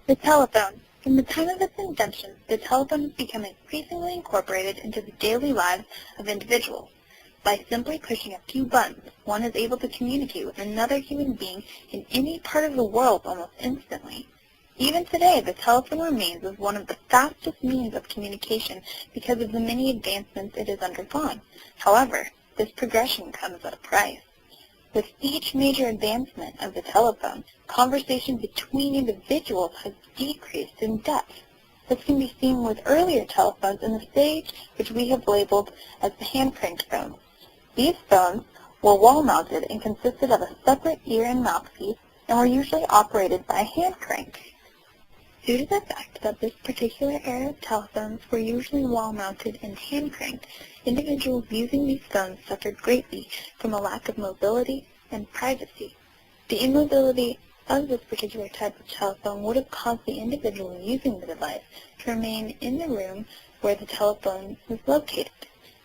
The telephone. From the time of its invention, the telephone has become increasingly incorporated into the daily lives of individuals. By simply pushing a few buttons, one is able to communicate with another human being in any part of the world almost instantly. Even today, the telephone remains as one of the fastest means of communication because of the many advancements it has undergone. However, this progression comes at a price. With each major advancement of the telephone, conversation between individuals has decreased in depth. This can be seen with earlier telephones in the stage which we have labeled as the hand-cranked phones. These phones were wall-mounted and consisted of a separate ear and mouthpiece and were usually operated by a hand crank. Due to the fact that this particular era of telephones were usually wall-mounted and hand-cranked, individuals using these phones suffered greatly from a lack of mobility and privacy. The immobility of this particular type of telephone would have caused the individual using the device to remain in the room where the telephone was located.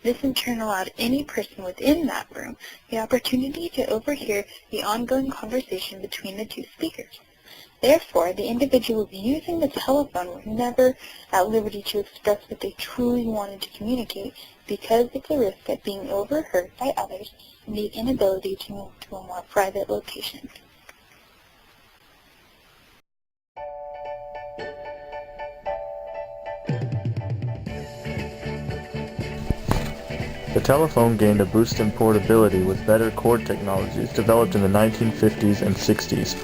This in turn allowed any person within that room the opportunity to overhear the ongoing conversation between the two speakers. Therefore, the individuals using the telephone were never at liberty to express what they truly wanted to communicate because of the risk of being overheard by others and the inability to move to a more private location. The telephone gained a boost in portability with better cord technologies developed in the 1950s and 60s.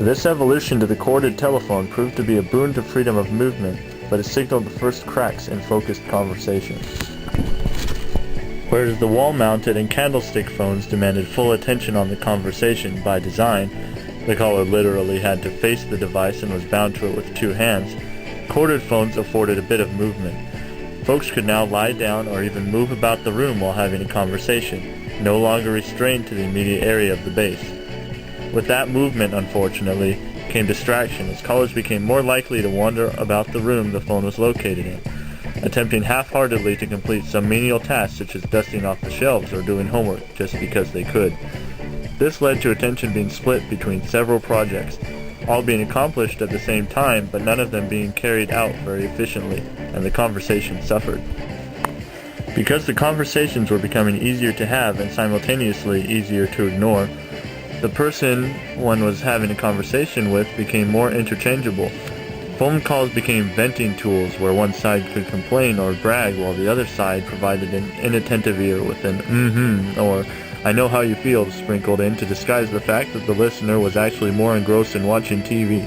This evolution to the corded telephone proved to be a boon to freedom of movement, but it signaled the first cracks in focused conversation. Whereas the wall-mounted and candlestick phones demanded full attention on the conversation by design, the caller literally had to face the device and was bound to it with two hands, corded phones afforded a bit of movement. Folks could now lie down or even move about the room while having a conversation, no longer restrained to the immediate area of the base. With that movement, unfortunately, came distraction as callers became more likely to wander about the room the phone was located in, attempting half-heartedly to complete some menial tasks such as dusting off the shelves or doing homework just because they could. This led to attention being split between several projects, all being accomplished at the same time, but none of them being carried out very efficiently, and the conversation suffered. Because the conversations were becoming easier to have and simultaneously easier to ignore, the person one was having a conversation with became more interchangeable. Phone calls became venting tools where one side could complain or brag while the other side provided an inattentive ear with an "mm-hmm" or "I know how you feel" sprinkled in to disguise the fact that the listener was actually more engrossed in watching TV.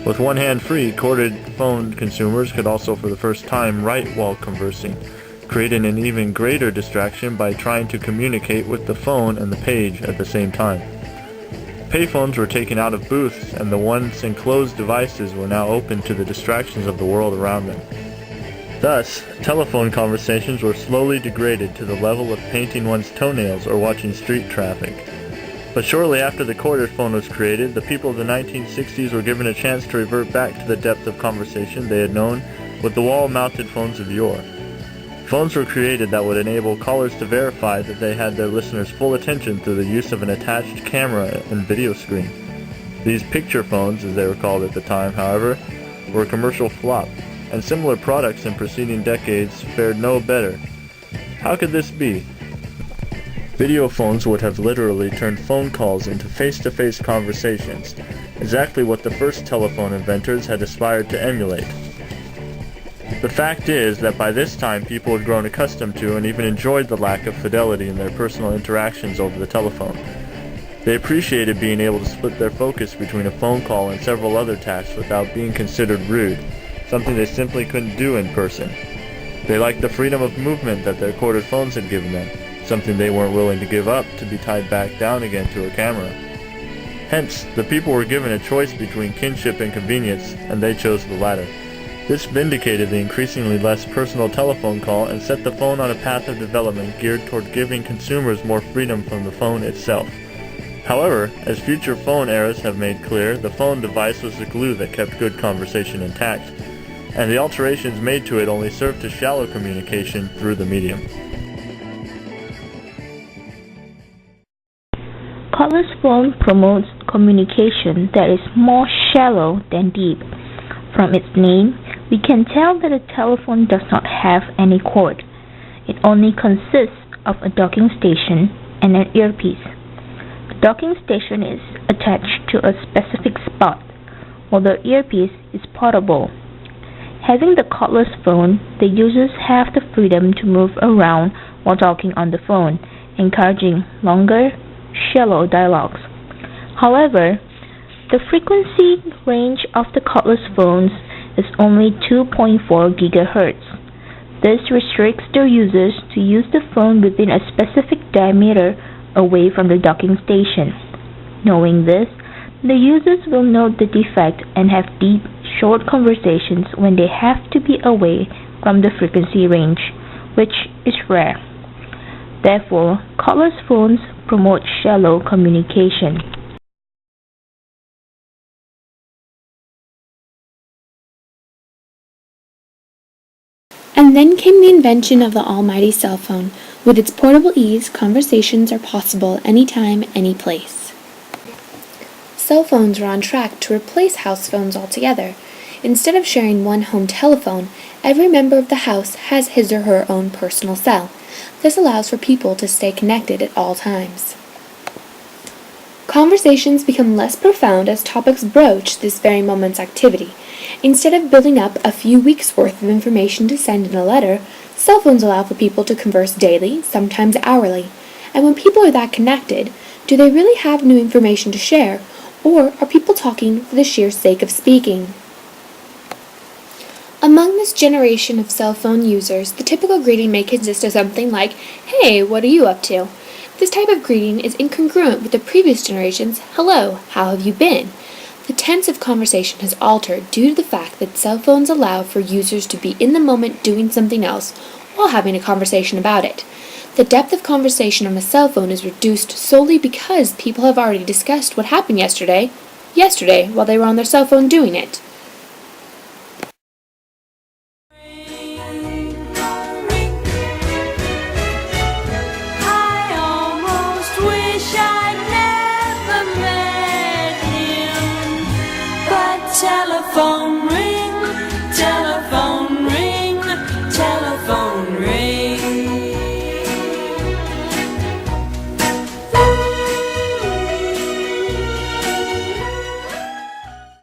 With one hand free, corded phone consumers could also for the first time write while conversing, creating an even greater distraction by trying to communicate with the phone and the page at the same time. Payphones were taken out of booths, and the once enclosed devices were now open to the distractions of the world around them. Thus, telephone conversations were slowly degraded to the level of painting one's toenails or watching street traffic. But shortly after the corded phone was created, the people of the 1960s were given a chance to revert back to the depth of conversation they had known with the wall-mounted phones of yore. Phones were created that would enable callers to verify that they had their listeners' full attention through the use of an attached camera and video screen. These picture phones, as they were called at the time, however, were a commercial flop, and similar products in preceding decades fared no better. How could this be? Video phones would have literally turned phone calls into face-to-face conversations, exactly what the first telephone inventors had aspired to emulate. The fact is that by this time people had grown accustomed to and even enjoyed the lack of fidelity in their personal interactions over the telephone. They appreciated being able to split their focus between a phone call and several other tasks without being considered rude, something they simply couldn't do in person. They liked the freedom of movement that their corded phones had given them, something they weren't willing to give up to be tied back down again to a camera. Hence, the people were given a choice between kinship and convenience, and they chose the latter. This vindicated the increasingly less personal telephone call and set the phone on a path of development geared toward giving consumers more freedom from the phone itself. However, as future phone eras have made clear, the phone device was the glue that kept good conversation intact, and the alterations made to it only served to shallow communication through the medium. Cordless phone promotes communication that is more shallow than deep. From its name, we can tell that a telephone does not have any cord. It only consists of a docking station and an earpiece. The docking station is attached to a specific spot, while the earpiece is portable. Having the cordless phone, the users have the freedom to move around while talking on the phone, encouraging longer, shallow dialogues. However, the frequency range of the cordless phones is only 2.4 GHz. This restricts the users to use the phone within a specific diameter away from the docking station. Knowing this, the users will note the defect and have deep, short conversations when they have to be away from the frequency range, which is rare. Therefore, cordless phones promote shallow communication. And then came the invention of the almighty cell phone. With its portable ease, conversations are possible anytime, any place. Cell phones are on track to replace house phones altogether. Instead of sharing one home telephone, every member of the house has his or her own personal cell. This allows for people to stay connected at all times. Conversations become less profound as topics broach this very moment's activity. Instead of building up a few weeks' worth of information to send in a letter, cell phones allow for people to converse daily, sometimes hourly. And when people are that connected, do they really have new information to share, or are people talking for the sheer sake of speaking? Among this generation of cell phone users, the typical greeting may consist of something like, "Hey, what are you up to?" This type of greeting is incongruent with the previous generation's, "Hello, how have you been?" The tense of conversation has altered due to the fact that cell phones allow for users to be in the moment doing something else while having a conversation about it. The depth of conversation on a cell phone is reduced solely because people have already discussed what happened yesterday while they were on their cell phone doing it.